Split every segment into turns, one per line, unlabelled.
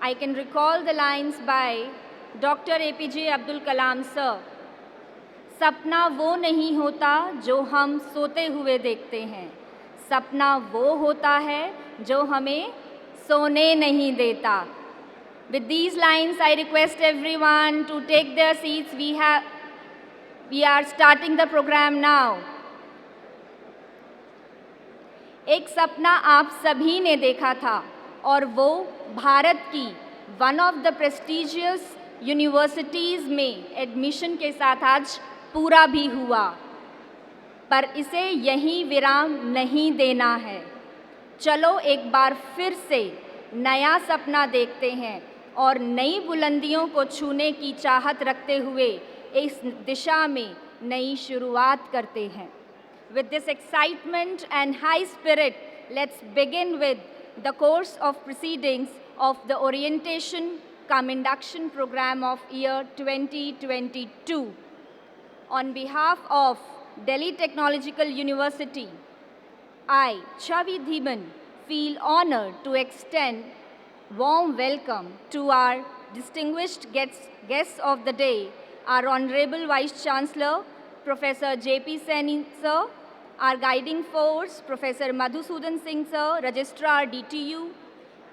I can recall the lines by Dr. APJ Abdul Kalam sir. सपना वो नहीं होता जो हम सोते हुए देखते हैं, सपना वो होता है जो हमें सोने नहीं देता. With these lines, I request everyone to take their seats. We are starting the program now. एक सपना आप सभी ने देखा था और वो भारत की one of the prestigious universities में एडमिशन के साथ आज पूरा भी हुआ, पर इसे यहीं विराम नहीं देना है. चलो एक बार फिर से नया सपना देखते हैं और नई बुलंदियों को छूने की चाहत रखते हुए इस दिशा में नई शुरुआत करते हैं. With this excitement and high spirit, let's begin with the course of proceedings of the orientation cum induction program of year 2022. On behalf of Delhi Technological University, I, Chavi Dhiman, feel honored to extend warm welcome to our distinguished guests of the day, our Honorable Vice Chancellor, Professor J.P. Saini sir, our guiding force, Professor Madhusudan Singh sir, Registrar DTU,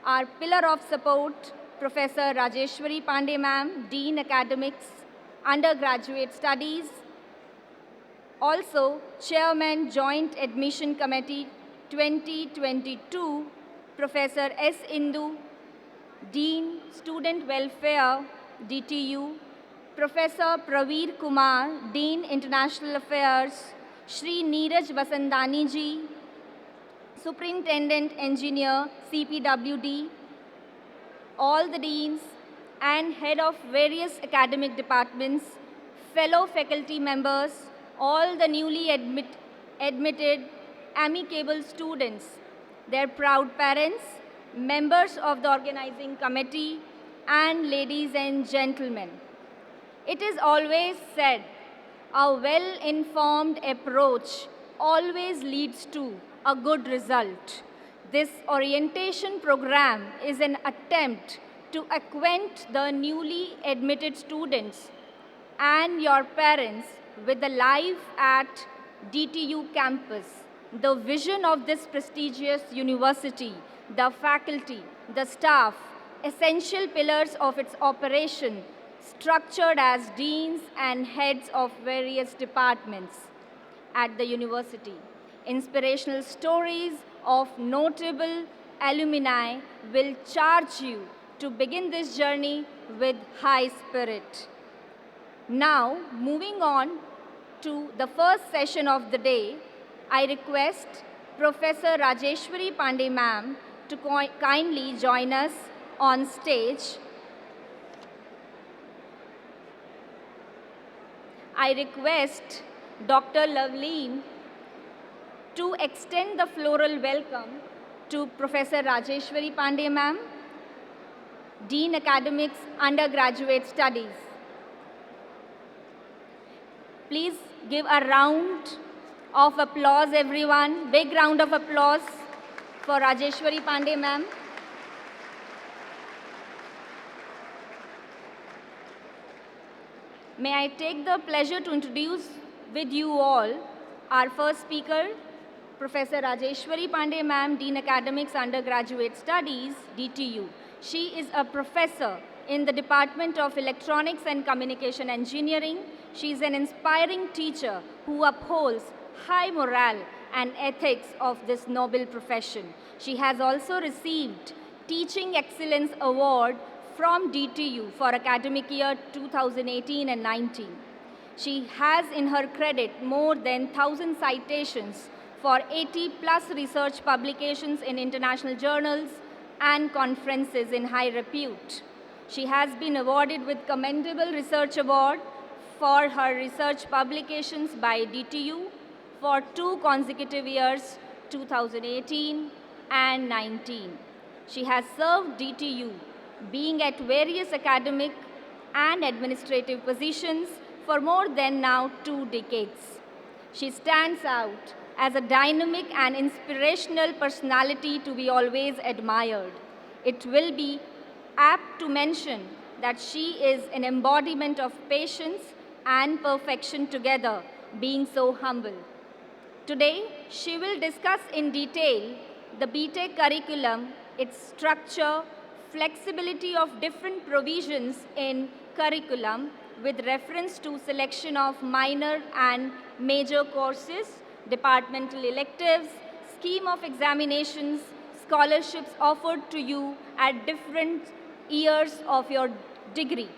our pillar of support, Professor Rajeshwari Pandey ma'am, Dean Academics, Undergraduate Studies, also Chairman Joint Admission Committee 2022, Professor S. Indu, Dean Student Welfare, DTU, Professor Praveer Kumar, Dean International Affairs, Shri Neeraj Vasandani ji, Superintendent Engineer, CPWD, all the deans and head of various academic departments, fellow faculty members, all the newly admitted amicable students, their proud parents, members of the organizing committee, and ladies and gentlemen. It is always said, a well-informed approach always leads to a good result. This orientation program is an attempt to acquaint the newly admitted students and your parents with the life at DTU campus, the vision of this prestigious university, the faculty, the staff, essential pillars of its operation, structured as deans and heads of various departments at the university. Inspirational stories of notable alumni will charge you to begin this journey with high spirit. Now, moving on to the first session of the day, I request Professor Rajeshwari Pandey ma'am to kindly join us on stage. I request Dr. Loveleen to extend the floral welcome to Professor Rajeshwari Pandey ma'am, Dean Academics, Undergraduate Studies. Please give a round of applause, everyone. Big round of applause for Rajeshwari Pandey ma'am. May I take the pleasure to introduce with you all our first speaker, Professor Rajeshwari Pandey ma'am, Dean Academics, Undergraduate Studies, DTU. She is a professor in the Department of Electronics and Communication Engineering. She is an inspiring teacher who upholds high morale and ethics of this noble profession. She has also received Teaching Excellence Award from DTU for academic year 2018 and 19. She has in her credit more than 1,000 citations for 80+ research publications in international journals and conferences in high repute. She has been awarded with Commendable Research Award for her research publications by DTU for 2 consecutive years, 2018 and 19. She has served DTU, being at various academic and administrative positions for more than now 2 decades. She stands out as a dynamic and inspirational personality to be always admired. It will be apt to mention that she is an embodiment of patience and perfection together, being so humble. Today, she will discuss in detail the BTech curriculum, its structure, flexibility of different provisions in curriculum with reference to selection of minor and major courses, departmental electives, scheme of examinations, scholarships offered to you at different years of your degree,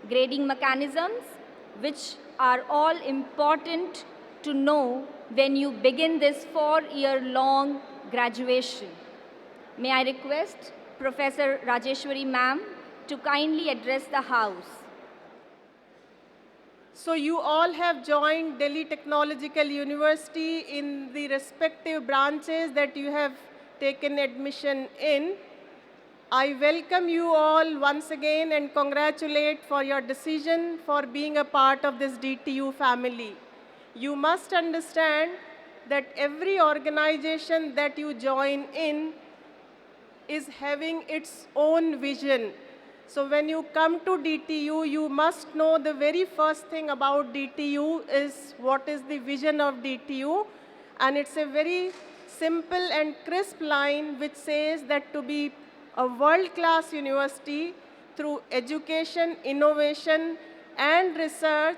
grading mechanisms, which are all important to know when you begin this 4-year-long graduation. May I request Professor Rajeshwari ma'am to kindly address the House.
So you all have joined Delhi Technological University in the respective branches that you have taken admission in. I welcome you all once again and congratulate for your decision for being a part of this DTU family. You must understand that every organization that you join in is having its own vision. So when you come to DTU, you must know the very first thing about DTU is what is the vision of DTU. And it's a very simple and crisp line which says that to be a world-class university through education, innovation, and research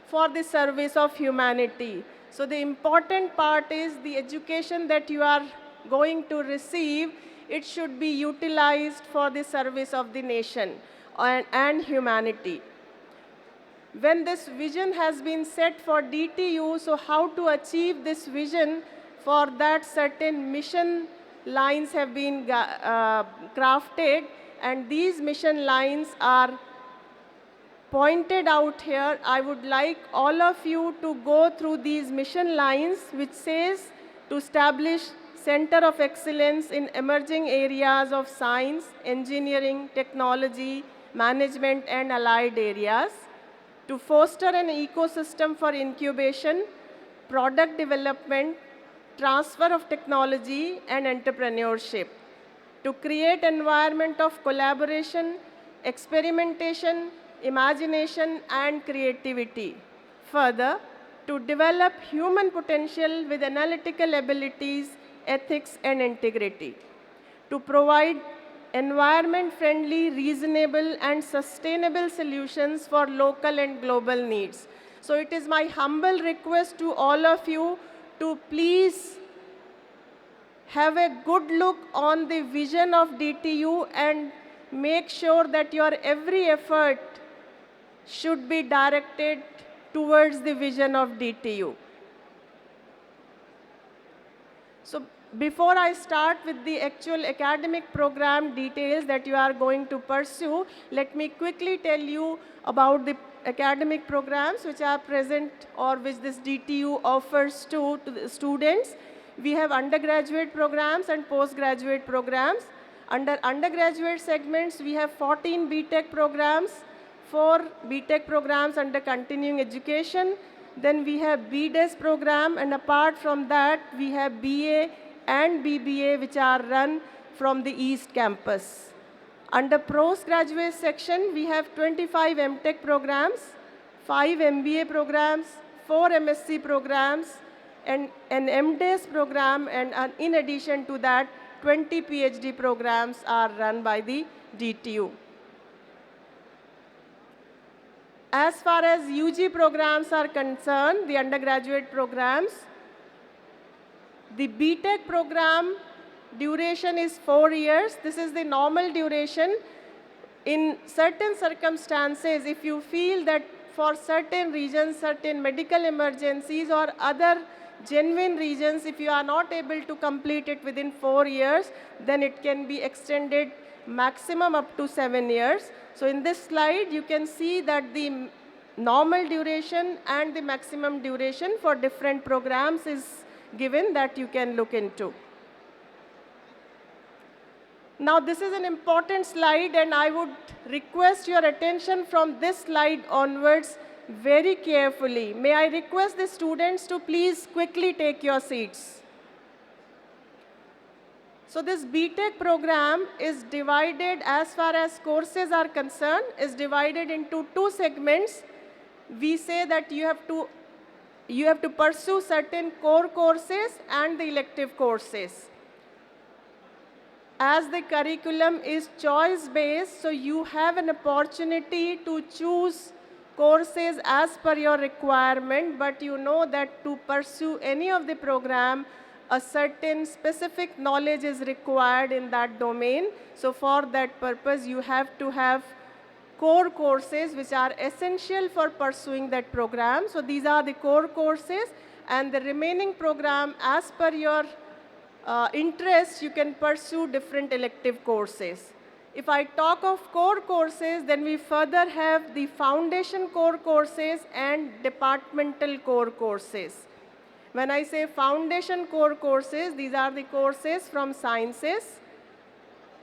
for the service of humanity. So the important part is the education that you are going to receive, it should be utilized for the service of the nation and humanity. When this vision has been set for DTU, so how to achieve this vision, for that certain mission lines have been crafted, and these mission lines are pointed out here. I would like all of you to go through these mission lines, which says to establish Center of Excellence in emerging areas of science, engineering, technology, management, and allied areas, to foster an ecosystem for incubation, product development, transfer of technology, and entrepreneurship, to create environment of collaboration, experimentation, imagination, and creativity. Further, to develop human potential with analytical abilities, ethics, and integrity, to provide environment-friendly, reasonable, and sustainable solutions for local and global needs. So it is my humble request to all of you to please have a good look on the vision of DTU and make sure that your every effort should be directed towards the vision of DTU. So before I start with the actual academic program details that you are going to pursue, let me quickly tell you about the academic programs which are present or which this DTU offers to the students. We have undergraduate programs and postgraduate programs. Under undergraduate segments, we have 14 BTech programs, 4 BTech programs under continuing education. Then we have BDes program, and apart from that, we have BA and BBA, which are run from the East Campus. Under postgraduate section, we have 25 MTech programs, 5 MBA programs, 4 MSc programs, and an MDes program, and in addition to that, 20 PhD programs are run by the DTU. As far as UG programs are concerned, the undergraduate programs, the BTech program duration is 4 years. This is the normal duration. In certain circumstances, if you feel that for certain regions, certain medical emergencies or other genuine reasons, if you are not able to complete it within 4 years, then it can be extended maximum up to 7 years. So in this slide, you can see that the normal duration and the maximum duration for different programs is given that you can look into. Now this is an important slide, and I would request your attention from this slide onwards very carefully. May I request the students to please quickly take your seats. So this BTech program is divided, as far as courses are concerned, is divided into two segments. We say that you have to pursue certain core courses and the elective courses. As the curriculum is choice-based, so you have an opportunity to choose courses as per your requirement, but you know that to pursue any of the program, a certain specific knowledge is required in that domain. So for that purpose, you have to have core courses which are essential for pursuing that program. So these are the core courses, and the remaining program, as per your interest, you can pursue different elective courses. If I talk of core courses, then we further have the foundation core courses and departmental core courses. When I say foundation core courses, these are the courses from sciences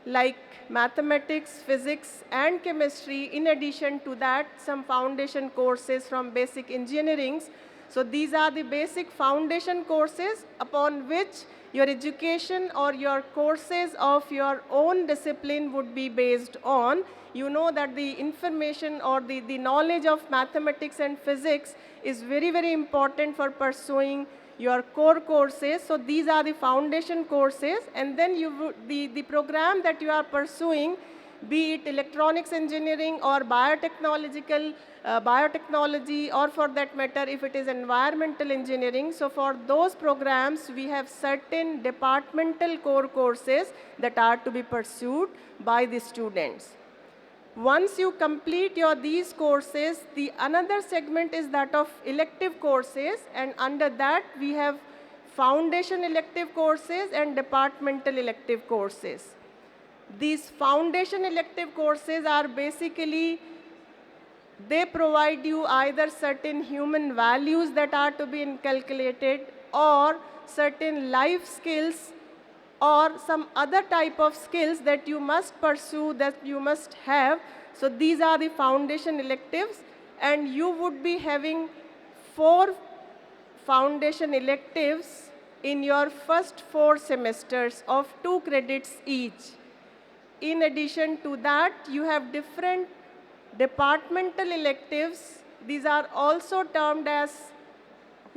like mathematics, physics, and chemistry. In addition to that, some foundation courses from basic engineering. So these are the basic foundation courses upon which your education or your courses of your own discipline would be based on. You know that the information or the knowledge of mathematics and physics is very, very important for pursuing your core courses. So these are the foundation courses, and then the program that you are pursuing, be it electronics engineering or biotechnology, or for that matter, if it is environmental engineering. So for those programs, we have certain departmental core courses that are to be pursued by the students. Once you complete these courses, the another segment is that of elective courses, and under that we have foundation elective courses and departmental elective courses. These foundation elective courses are basically, they provide you either certain human values that are to be inculcated, or certain life skills, or some other type of skills that you must pursue, that you must have. So these are the foundation electives, and you would be having 4 foundation electives in your first 4 semesters of 2 credits each. In addition to that, you have different departmental electives. These are also termed as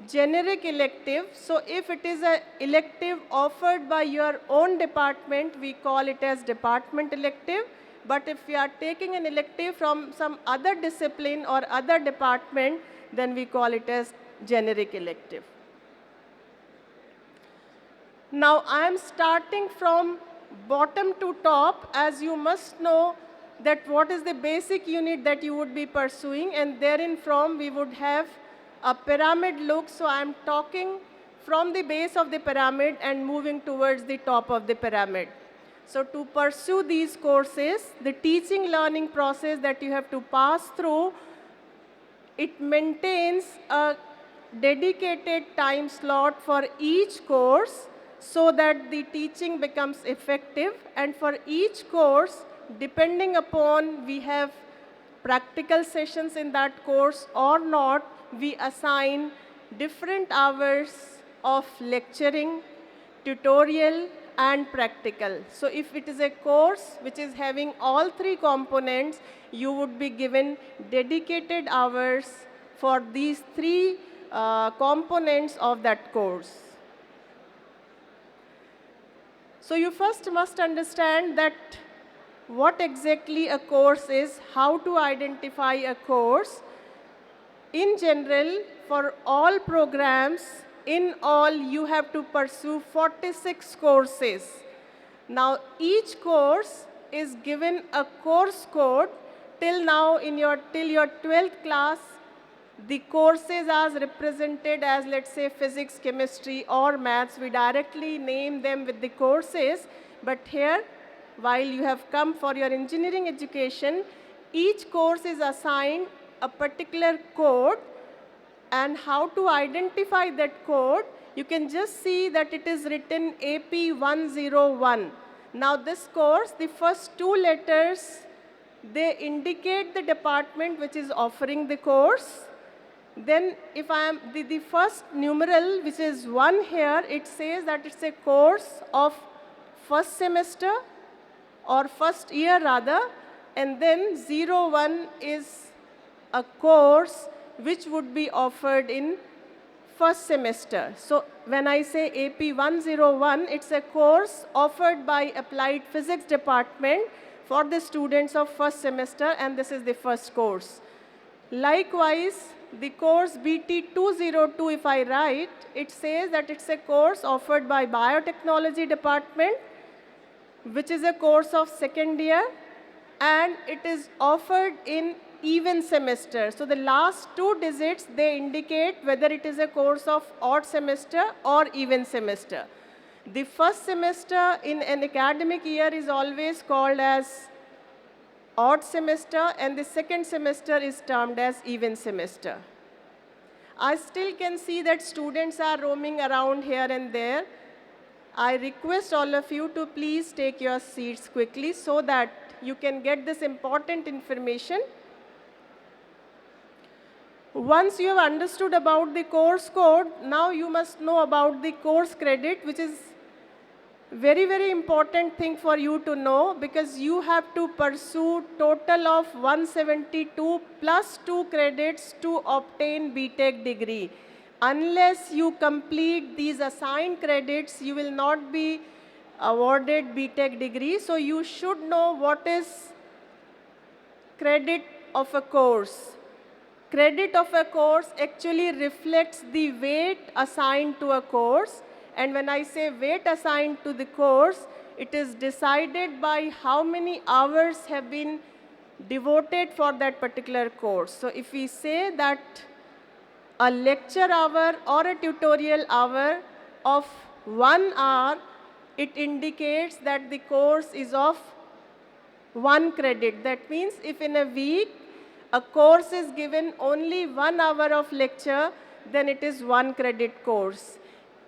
generic elective. So if it is an elective offered by your own department, we call it as department elective. But if we are taking an elective from some other discipline or other department, then we call it as generic elective. Now I am starting from bottom to top, as you must know that what is the basic unit that you would be pursuing, and therein from we would have a pyramid look. So I am talking from the base of the pyramid and moving towards the top of the pyramid. So to pursue these courses, the teaching learning process that you have to pass through, it maintains a dedicated time slot for each course so that the teaching becomes effective. And for each course, depending upon we have practical sessions in that course or not, we assign different hours of lecturing, tutorial, and practical. So if it is a course which is having all 3 components, you would be given dedicated hours for these 3 components of that course. So you first must understand that what exactly a course is, how to identify a course. In general, for all programs, in all you have to pursue 46 courses. Now each course is given a course code. Till now, till your 12th class, the courses are represented as, let's say, physics, chemistry, or maths. We directly name them with the courses. But here, while you have come for your engineering education, each course is assigned a particular code. And how to identify that code, you can just see that it is written AP101. Now this course, the first 2 letters, they indicate the department which is offering the course. Then if I am, the first numeral, which is 1 here, it says that it's a course of first semester or first year rather, and then 01 is a course which would be offered in first semester. So when I say AP 101, it's a course offered by Applied Physics Department for the students of first semester, and this is the first course. Likewise, the course BT 202, if I write, it says that it's a course offered by Biotechnology Department, which is a course of second year, and it is offered in even semester. So the last two digits, they indicate whether it is a course of odd semester or even semester. The first semester in an academic year is always called as odd semester, and the second semester is termed as even semester. I still can see that students are roaming around here and there. I request all of you to please take your seats quickly so that you can get this important information. Once you have understood about the course code, now you must know about the course credit, which is very, very important thing for you to know, because you have to pursue total of 172 plus 2 credits to obtain BTech degree. Unless you complete these assigned credits, you will not be awarded BTech degree. So you should know what is credit of a course. Credit of a course actually reflects the weight assigned to a course. And when I say weight assigned to the course, it is decided by how many hours have been devoted for that particular course. So if we say that a lecture hour or a tutorial hour of 1 hour, it indicates that the course is of 1 credit. That means if in a week a course is given only 1 hour of lecture, then it is 1 credit course.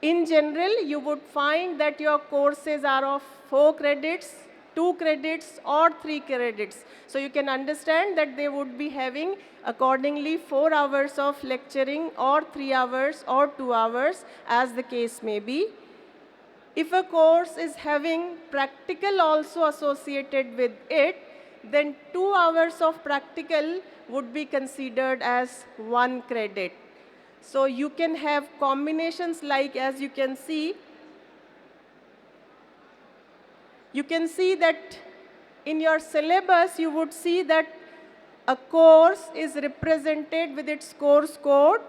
In general, you would find that your courses are of 4 credits, 2 credits or 3 credits. So you can understand that they would be having accordingly 4 hours of lecturing or 3 hours or 2 hours, as the case may be. If a course is having practical also associated with it, then 2 hours of practical would be considered as 1 credit. So you can have combinations like, as you can see that in your syllabus you would see that a course is represented with its course code,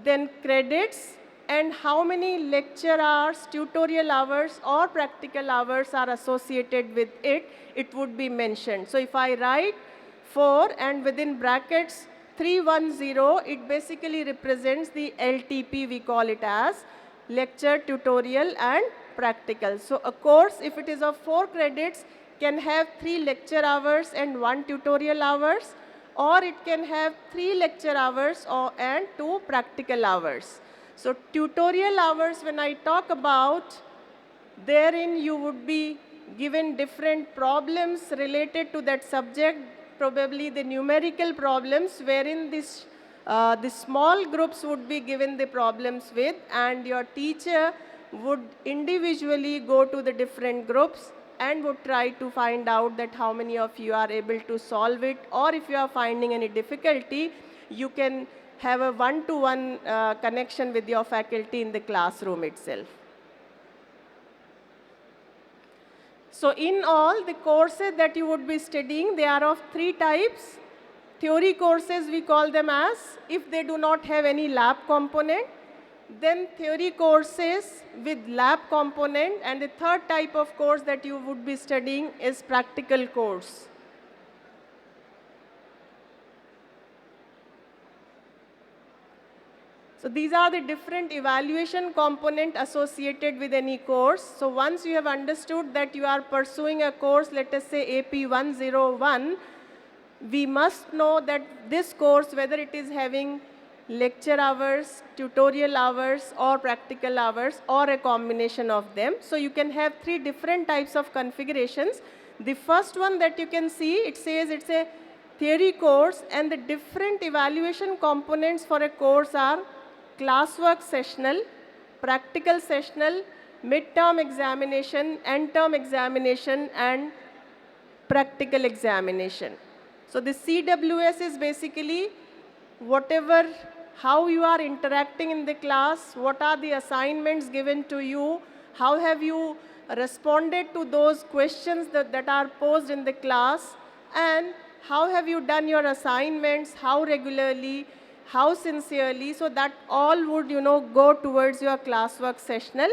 then credits, and how many lecture hours, tutorial hours or practical hours are associated with it, it would be mentioned. So if I write 4 and within brackets 310, it basically represents the LTP, we call it as lecture, tutorial and practical. So a course, if it is of 4 credits, can have 3 lecture hours and 1 tutorial hours, or it can have 3 lecture hours and 2 practical hours. So tutorial hours, when I talk about, therein you would be given different problems related to that subject, probably the numerical problems, wherein the small groups would be given the problems with, and your teacher would individually go to the different groups and would try to find out that how many of you are able to solve it, or if you are finding any difficulty, you can have a one-to-one connection with your faculty in the classroom itself. So in all, the courses that you would be studying, they are of 3 types. Theory courses, we call them as, if they do not have any lab component. Then theory courses with lab component, and the third type of course that you would be studying is practical course. So these are the different evaluation component associated with any course. So once you have understood that you are pursuing a course, let us say AP 101, we must know that this course, whether it is having lecture hours, tutorial hours or practical hours or a combination of them. So you can have 3 different types of configurations. The first one that you can see, it says it's a theory course, and the different evaluation components for a course are classwork sessional, practical sessional midterm examination, end term examination, and practical examination. So the CWS is basically whatever, how you are interacting in the class, what are the assignments given to you, how have you responded to those questions that are posed in the class, and how have you done your assignments, how regularly, how sincerely, so that all would, go towards your classwork sessional.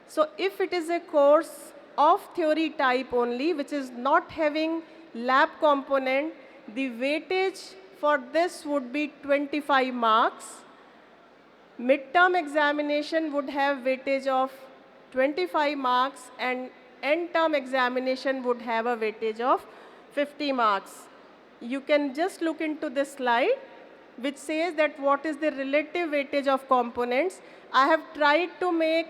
So if it is a course of theory type only, which is not having lab component, the weightage for this would be 25 marks. Midterm examination would have weightage of 25 marks, and end term examination would have a weightage of 50 marks. You can just look into this slide, which says that what is the relative weightage of components. I have tried to make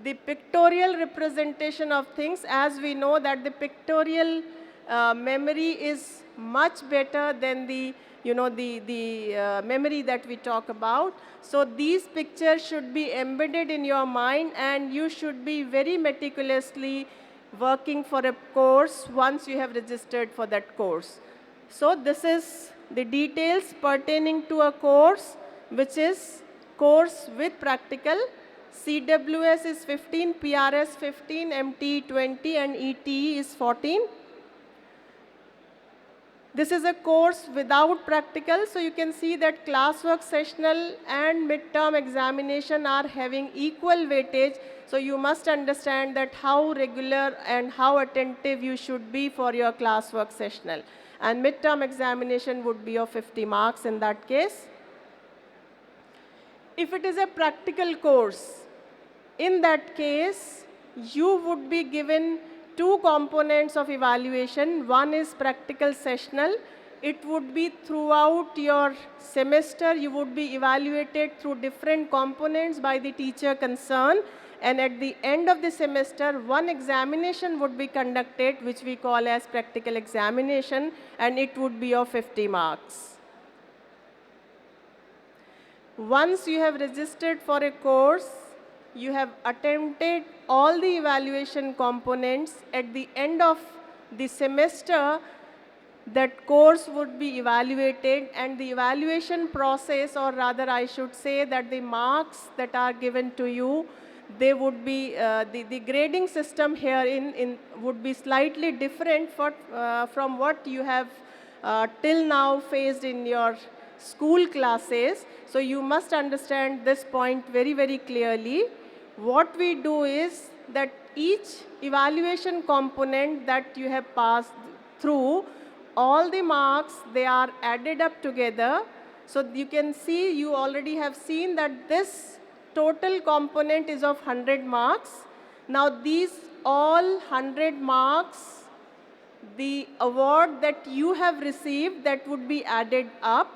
the pictorial representation of things, as we know that the pictorial memory is much better than the memory that we talk about. So these pictures should be embedded in your mind, and you should be very meticulously working for a course once you have registered for that course. So this is the details pertaining to a course which is course with practical. CWS is 15, PRS 15, MTE 20, and ETE is 14. This is a course without practical, so you can see that classwork sessional and midterm examination are having equal weightage. So you must understand that how regular and how attentive you should be for your classwork sessional. And midterm examination would be of 50 marks in that case. If it is a practical course, in that case, you would be given two components of evaluation. One is practical sessional. It would be throughout your semester. You would be evaluated through different components by the teacher concerned. And at the end of the semester, one examination would be conducted, which we call as practical examination, and it would be of 50 marks. Once you have registered for a course, you have attempted all the evaluation components. At the end of the semester, that course would be evaluated, and the evaluation process, or rather I should say that the marks that are given to you, they would be, the grading system here would be slightly different from what you have till now faced in your school classes. So you must understand this point very, very clearly. What we do is that each evaluation component that you have passed through, all the marks, they are added up together. So you can see, you already have seen that this total component is of 100 marks. Now these all 100 marks, the award that you have received, that would be added up.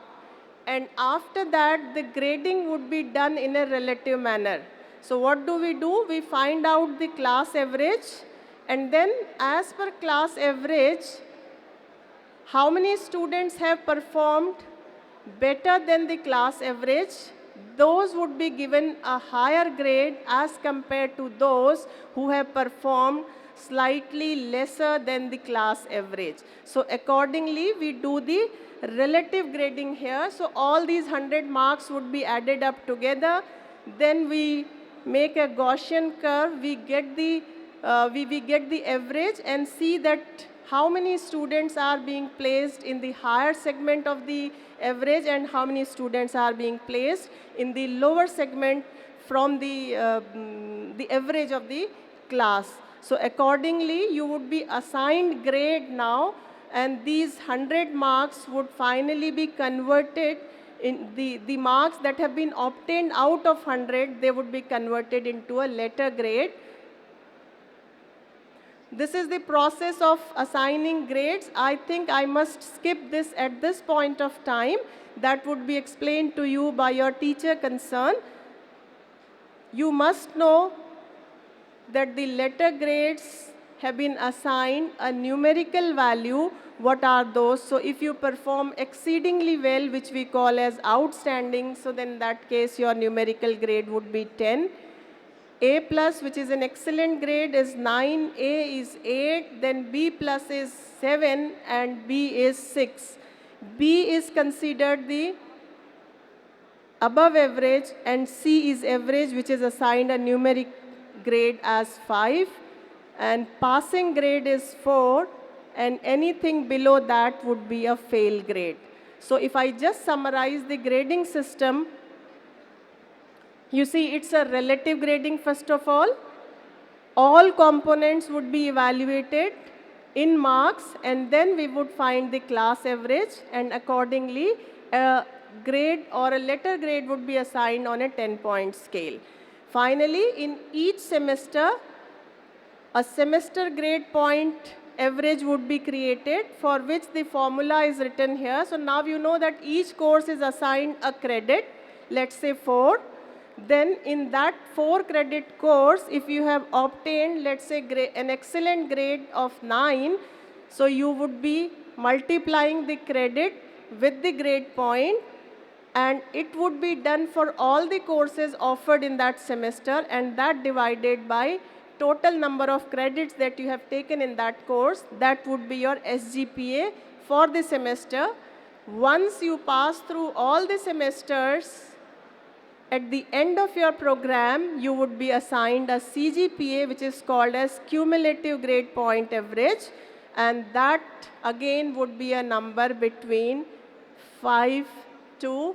And after that, the grading would be done in a relative manner. So what do? We find out the class average, and then as per class average, how many students have performed better than the class average, those would be given a higher grade as compared to those who have performed slightly lesser than the class average. So accordingly, we do the relative grading here. So all these 100 marks would be added up together. Then we make a Gaussian curve. We get the average and see that how many students are being placed in the higher segment of the average and how many students are being placed in the lower segment from the average of the class. So accordingly, you would be assigned grade now, and these 100 marks would finally be converted in the marks that have been obtained out of 100, they would be converted into a letter grade. This is the process of assigning grades. I think I must skip this at this point of time. That would be explained to you by your teacher concerned. You must know that the letter grades have been assigned a numerical value. What are those? So if you perform exceedingly well, which we call as outstanding, so then in that case your numerical grade would be 10. A plus, which is an excellent grade, is 9, A is 8, then B plus is 7, and B is 6. B is considered the above average, and C is average, which is assigned a numeric grade as 5, and passing grade is 4, and anything below that would be a fail grade. So if I just summarize the grading system, you see it's a relative grading first of all. All components would be evaluated in marks, and then we would find the class average, and accordingly a grade or a letter grade would be assigned on a 10-point scale. Finally, in each semester, a semester grade point average would be created, for which the formula is written here. So now you know that each course is assigned a credit, let's say 4. Then in that 4 credit course, if you have obtained, let's say, an excellent grade of 9, so you would be multiplying the credit with the grade point, and it would be done for all the courses offered in that semester, and that divided by total number of credits that you have taken in that course. That would be your SGPA for the semester. Once you pass through all the semesters, at the end of your program, you would be assigned a CGPA, which is called as cumulative grade point average, and that again would be a number between 5 to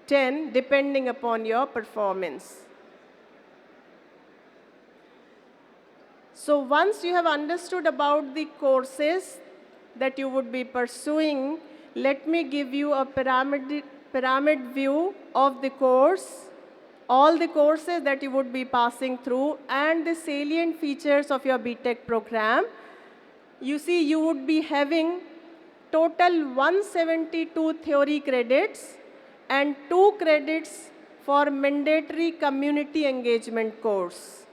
10, depending upon your performance. So once you have understood about the courses that you would be pursuing, let me give you a pyramid view of the course, all the courses that you would be passing through, and the salient features of your BTech program. You see, you would be having total 172 theory credits and 2 credits for mandatory community engagement course.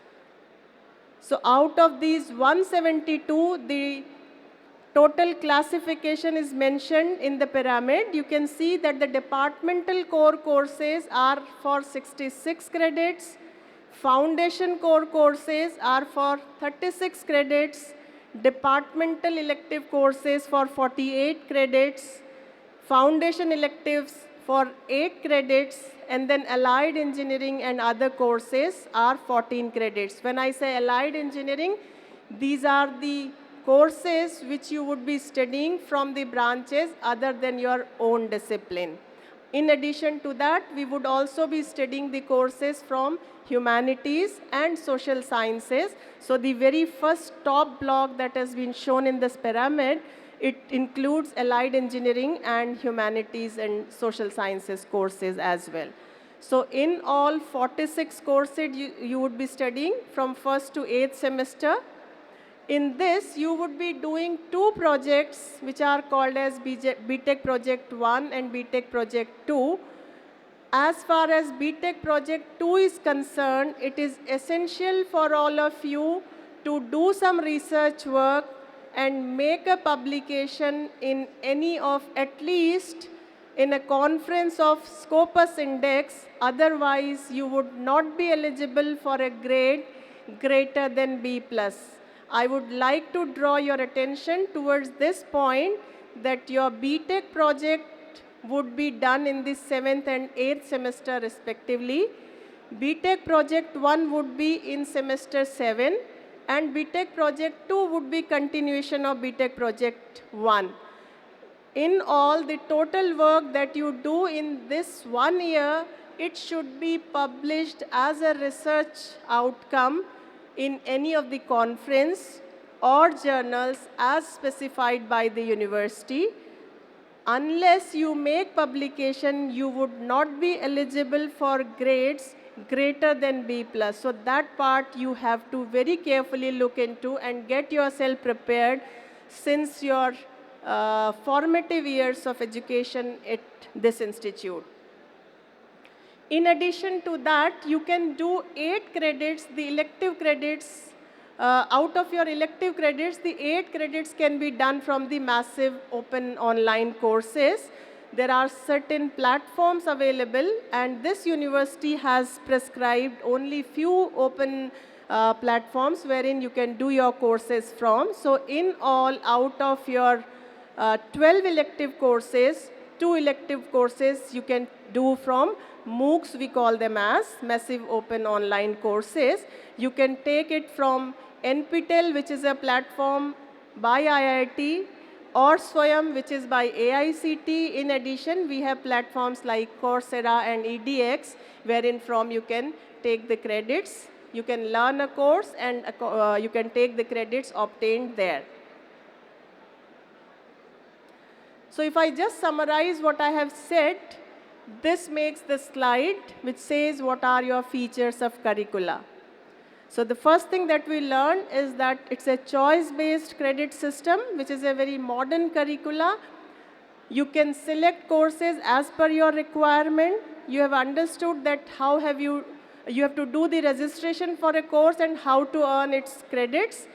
So out of these 172, the total classification is mentioned in the pyramid. You can see that the departmental core courses are for 66 credits, foundation core courses are for 36 credits, departmental elective courses for 48 credits, foundation electives for 8 credits, and then allied engineering and other courses are 14 credits. When I say allied engineering, these are the courses which you would be studying from the branches other than your own discipline. In addition to that, we would also be studying the courses from humanities and social sciences. So the very first top block that has been shown in this pyramid, it includes allied engineering and humanities and social sciences courses as well. So in all 46 courses you would be studying from 1st to 8th semester. In this, you would be doing 2 projects which are called as BTech Project 1 and BTech Project 2. As far as BTech Project 2 is concerned, it is essential for all of you to do some research work and make a publication in any of, at least in a conference of Scopus Index. Otherwise, you would not be eligible for a grade greater than B+. I would like to draw your attention towards this point, that your BTech project would be done in the 7th and 8th semester respectively. BTech Project 1 would be in semester 7, and BTech Project 2 would be continuation of BTech Project 1. In all, the total work that you do in this 1 year, it should be published as a research outcome in any of the conference or journals as specified by the university. Unless you make publication, you would not be eligible for grades greater than B+. So that part you have to very carefully look into and get yourself prepared since your formative years of education at this institute. In addition to that, you can do 8 credits, the elective credits. Out of your elective credits, the 8 credits can be done from the massive open online courses. there are certain platforms available, and this university has prescribed only few open platforms wherein you can do your courses from. So in all, out of your 12 elective courses, 2 elective courses you can do from MOOCs, we call them as Massive Open Online Courses. You can take it from NPTEL, which is a platform by IIT, or Swayam, which is by AICT. In addition, we have platforms like Coursera and EDX, wherein from you can take the credits. You can learn a course and you can take the credits obtained there. So if I just summarize what I have said, this makes the slide which says what are your features of curricula. So the first thing that we learn is that it's a choice-based credit system, which is a very modern curricula. You can select courses as per your requirement. You have understood that how have you have to do the registration for a course and how to earn its credits.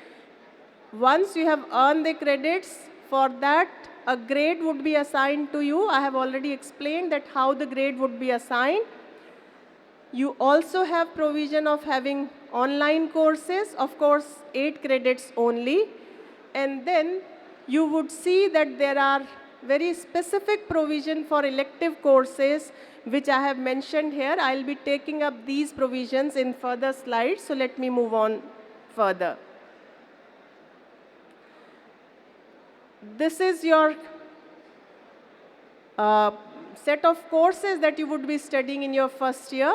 Once you have earned the credits, for that a grade would be assigned to you. I have already explained that how the grade would be assigned. You also have provision of having online courses, of course 8 credits only. And then you would see that there are very specific provision for elective courses which I have mentioned here. I'll be taking up these provisions in further slides, so let me move on further. This is your set of courses that you would be studying in your first year,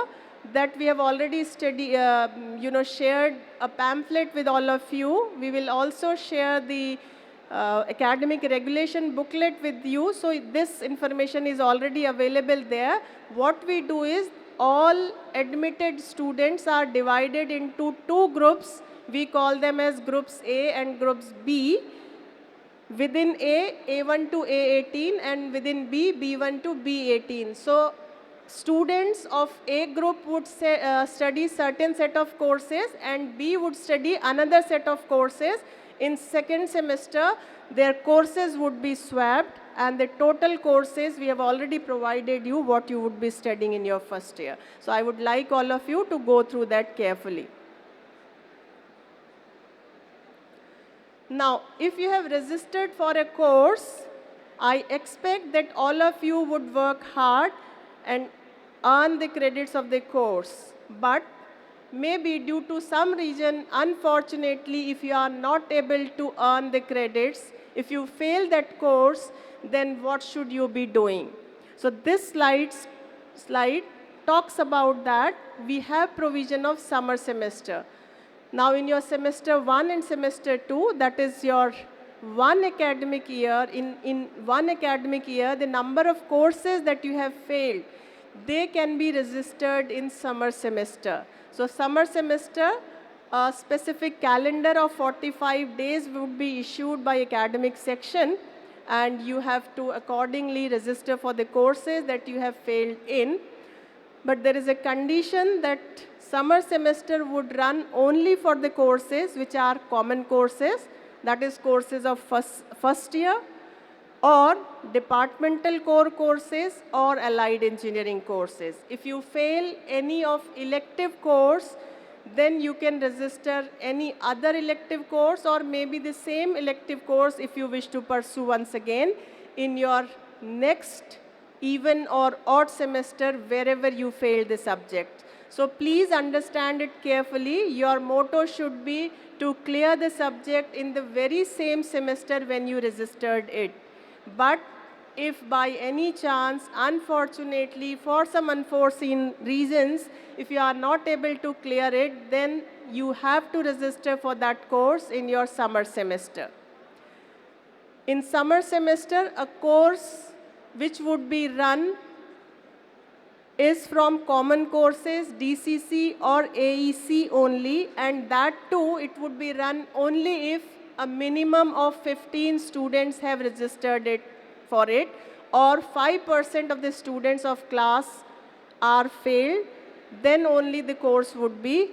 that we have already shared a pamphlet with all of you. We will also share the academic regulation booklet with you. So this information is already available there. What we do is all admitted students are divided into 2 groups. We call them as groups A and groups B. Within A, A1 to A18, and within B, B1 to B18. So students of A group would study certain set of courses, and B would study another set of courses. In second semester, their courses would be swapped, and the total courses we have already provided you what you would be studying in your first year. So I would like all of you to go through that carefully. Now, if you have registered for a course, I expect that all of you would work hard and earn the credits of the course. But maybe due to some reason, unfortunately, if you are not able to earn the credits, if you fail that course, then what should you be doing? So this slide talks about that. We have provision of summer semester. Now in your semester 1 and semester 2, that is your one academic year, in one academic year, the number of courses that you have failed, they can be registered in summer semester. So summer semester, a specific calendar of 45 days would be issued by academic section, and you have to accordingly register for the courses that you have failed in. But there is a condition that summer semester would run only for the courses which are common courses, that is courses of first year, or departmental core courses, or allied engineering courses. If you fail any of elective course, then you can register any other elective course, or maybe the same elective course if you wish to pursue once again in your next even or odd semester wherever you failed the subject. So please understand it carefully. Your motto should be to clear the subject in the very same semester when you registered it. But if by any chance, unfortunately, for some unforeseen reasons, if you are not able to clear it, then you have to register for that course in your summer semester. In summer semester, a course which would be run is from common courses, DCC or AEC only, and that too, it would be run only if a minimum of 15 students have registered it for it, or 5% of the students of class are failed, then only the course would be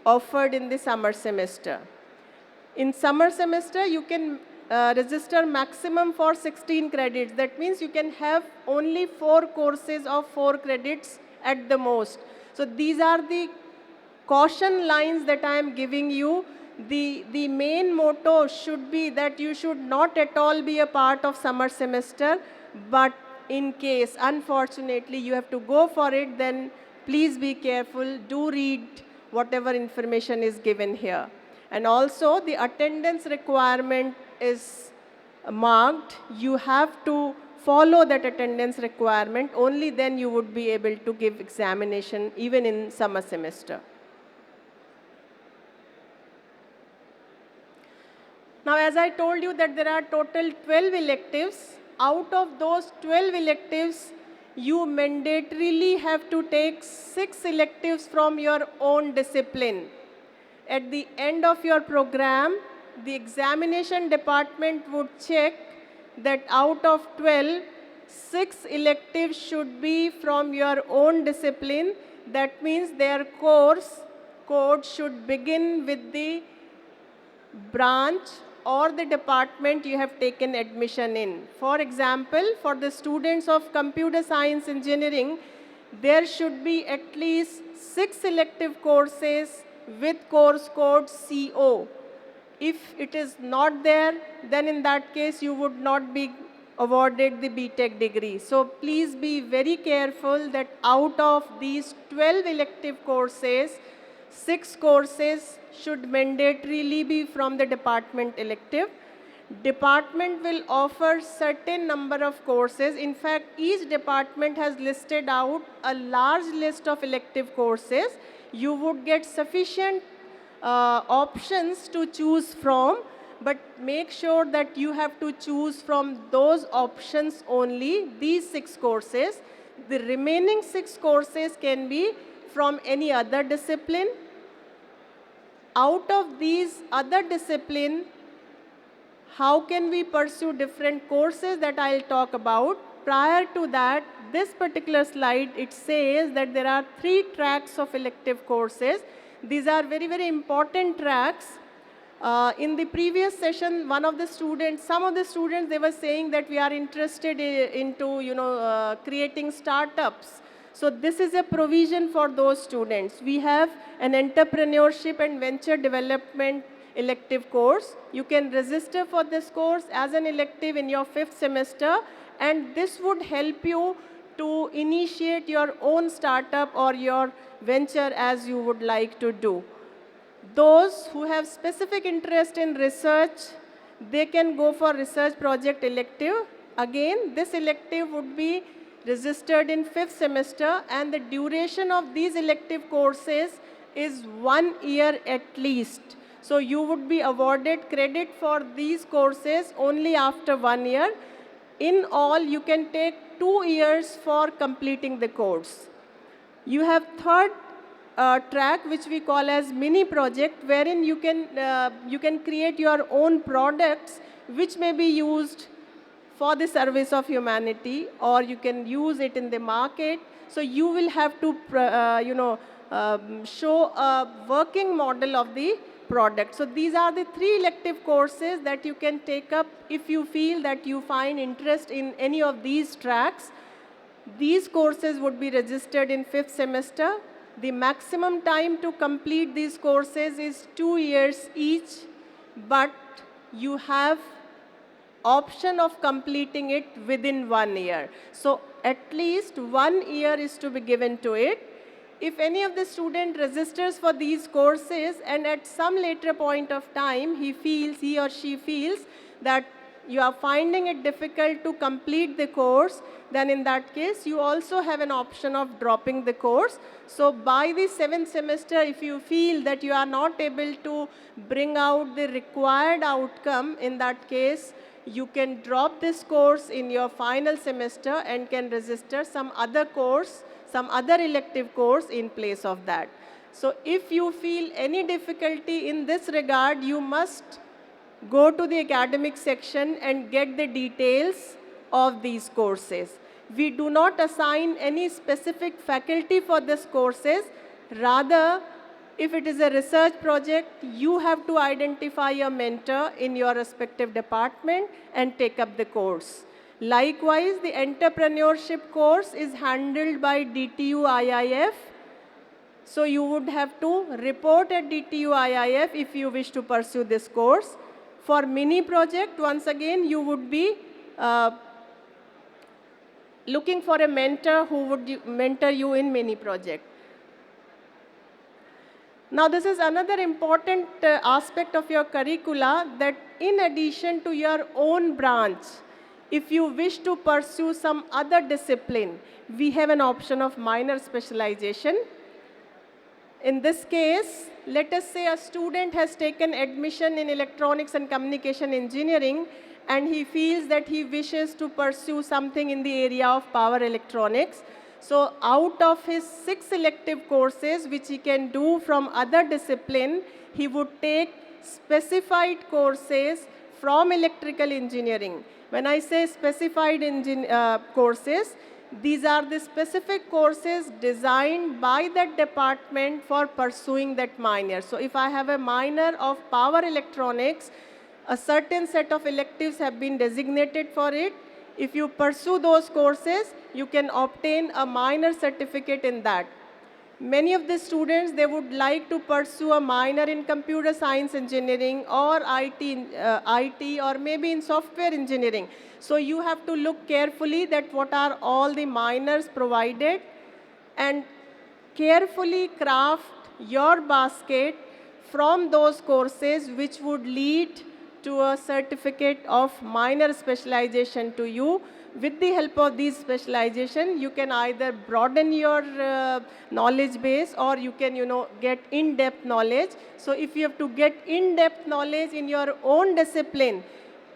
offered in the summer semester. In summer semester, you can register maximum for 16 credits. That means you can have only 4 courses of 4 credits at the most. So these are the caution lines that I am giving you. The main motto should be that you should not at all be a part of summer semester, but in case, unfortunately, you have to go for it, then please be careful. Do read whatever information is given here. And also, the attendance requirement is marked. You have to follow that attendance requirement. Only then you would be able to give examination even in summer semester. Now, as I told you that there are total 12 electives. Out of those 12 electives, you mandatorily have to take 6 electives from your own discipline. At the end of your program, the examination department would check that out of 12, 6 electives should be from your own discipline. That means their course code should begin with the branch or the department you have taken admission in. For example, for the students of computer science engineering, there should be at least 6 elective courses with course code CO. If it is not there, then in that case you would not be awarded the BTech degree. So please be very careful that out of these 12 elective courses, 6 courses should mandatorily be from the department elective. Department will offer certain number of courses. In fact, each department has listed out a large list of elective courses. You would get sufficient options to choose from, but make sure that you have to choose from those options only, these 6 courses. The remaining 6 courses can be from any other discipline. Out of these other discipline, how can we pursue different courses that I'll talk about? Prior to that, this particular slide, it says that there are 3 tracks of elective courses. These are very, very important tracks. In the previous session, some of the students, they were saying that we are interested into, creating startups. So this is a provision for those students. We have an entrepreneurship and venture development elective course. You can register for this course as an elective in your 5th semester, and this would help you to initiate your own startup or your venture as you would like to do. Those who have specific interest in research, they can go for research project elective. Again, this elective would be registered in 5th semester, and the duration of these elective courses is 1 year at least. So you would be awarded credit for these courses only after 1 year. In all, you can take 2 years for completing the course. You have third track, which we call as mini project, wherein you can create your own products which may be used for the service of humanity, or you can use it in the market. So you will have to show a working model of the product. So these are the 3 elective courses that you can take up if you feel that you find interest in any of these tracks. These courses would be registered in 5th semester. The maximum time to complete these courses is 2 years each, but you have option of completing it within 1 year. So at least 1 year is to be given to it. If any of the student registers for these courses and at some later point of time he or she feels that you are finding it difficult to complete the course, then in that case you also have an option of dropping the course. So by the 7th semester, if you feel that you are not able to bring out the required outcome, in that case you can drop this course in your final semester and can register some other course, some other elective course in place of that. So if you feel any difficulty in this regard, you must go to the academic section and get the details of these courses. We do not assign any specific faculty for these courses. Rather, If it is a research project, you have to identify a mentor in your respective department and take up the course. Likewise, the entrepreneurship course is handled by DTU IIF. So you would have to report at DTU IIF if you wish to pursue this course. For mini project, once again, you would be looking for a mentor who would mentor you in mini project. Now, this is another important aspect of your curricula, that in addition to your own branch, if you wish to pursue some other discipline, we have an option of minor specialization. In this case, let us say a student has taken admission in electronics and communication engineering, and he feels that he wishes to pursue something in the area of power electronics. So out of his 6 elective courses which he can do from other discipline, he would take specified courses from electrical engineering. When I say specified courses, these are the specific courses designed by that department for pursuing that minor. So if I have a minor of power electronics, a certain set of electives have been designated for it. If you pursue those courses, you can obtain a minor certificate in that. Many of the students, they would like to pursue a minor in computer science engineering or IT or maybe in software engineering. So you have to look carefully that what are all the minors provided and carefully craft your basket from those courses which would lead to a certificate of minor specialization to you. With the help of these specialization, you can either broaden your knowledge base, or you can, get in-depth knowledge. So if you have to get in-depth knowledge in your own discipline,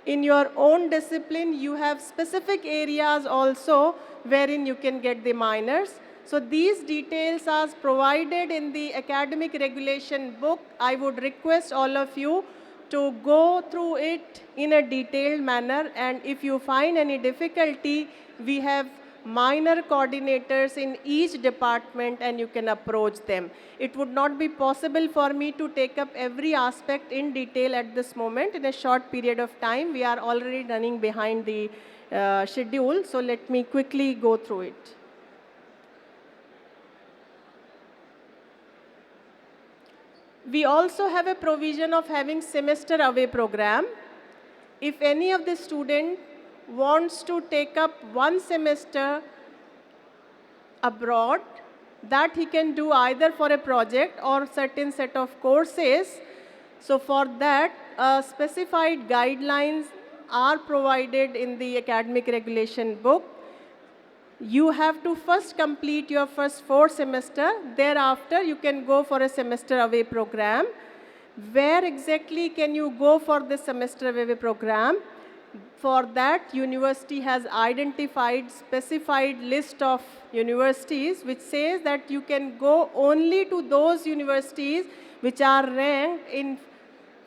you have specific areas also wherein you can get the minors. So these details are provided in the academic regulation book. I would request all of you to go through it in a detailed manner, and if you find any difficulty, we have minor coordinators in each department and you can approach them. It would not be possible for me to take up every aspect in detail at this moment in a short period of time. We are already running behind the schedule, so let me quickly go through it. We also have a provision of having semester away program. If any of the student wants to take up one semester abroad, that he can do either for a project or certain set of courses. So for that, specified guidelines are provided in the academic regulation book. You have to first complete your first 4 semester. Thereafter, you can go for a semester away program. Where exactly can you go for this semester away program? For that, university has identified specified list of universities which says that you can go only to those universities which are ranked in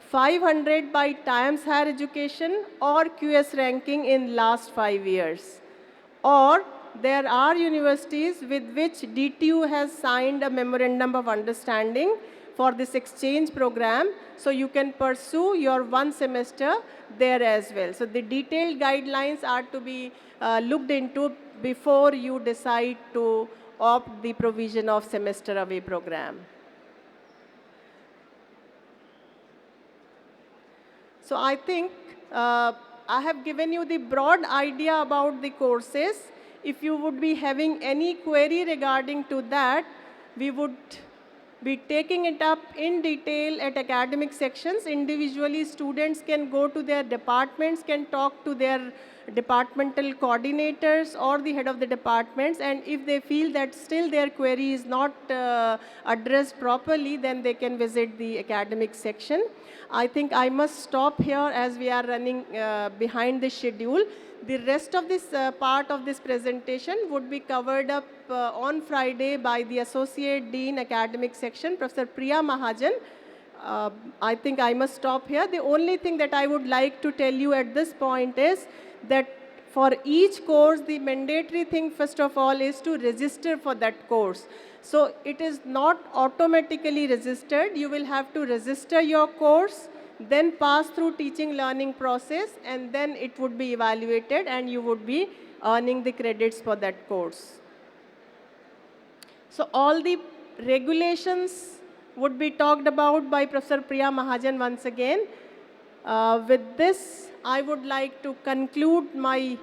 500 by Times Higher Education or QS ranking in last 5 years. Or there are universities with which DTU has signed a memorandum of understanding for this exchange program, so you can pursue your 1 semester there as well. So the detailed guidelines are to be looked into before you decide to opt the provision of semester away program. So I think I have given you the broad idea about the courses. If you would be having any query regarding to that, we would be taking it up in detail at academic sections. Individually, students can go to their departments, can talk to their departmental coordinators or the head of the departments, and if they feel that still their query is not addressed properly, then they can visit the academic section. I think I must stop here as we are running behind the schedule. The rest of this part of this presentation would be covered up on Friday by the Associate Dean Academic Section, Professor Priya Mahajan. I think I must stop here. The only thing that I would like to tell you at this point is that for each course, the mandatory thing, first of all, is to register for that course. So it is not automatically registered. You will have to register your course, then pass through teaching learning process, and then it would be evaluated and you would be earning the credits for that course. So all the regulations would be talked about by Professor Priya Mahajan once again. With this, I would like to conclude my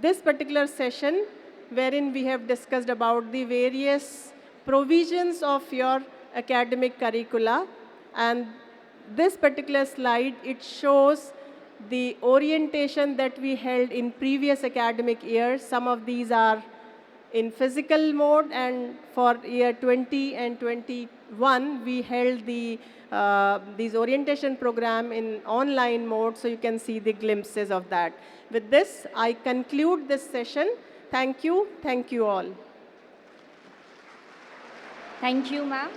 this particular session, wherein we have discussed about the various provisions of your academic curricula. And this particular slide, it shows the orientation that we held in previous academic years. Some of these are in physical mode, and for year 20 and 21, we held these orientation program in online mode, so you can see the glimpses of that. With this, I conclude this session. Thank you all.
Thank you, ma'am.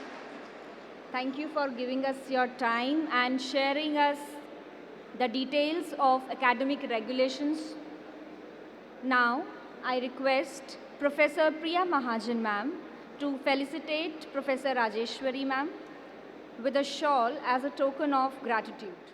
Thank you for giving us your time and sharing us the details of academic regulations. Now, I request Professor Priya Mahajan ma'am to felicitate Professor Rajeshwari ma'am with a shawl as a token of gratitude.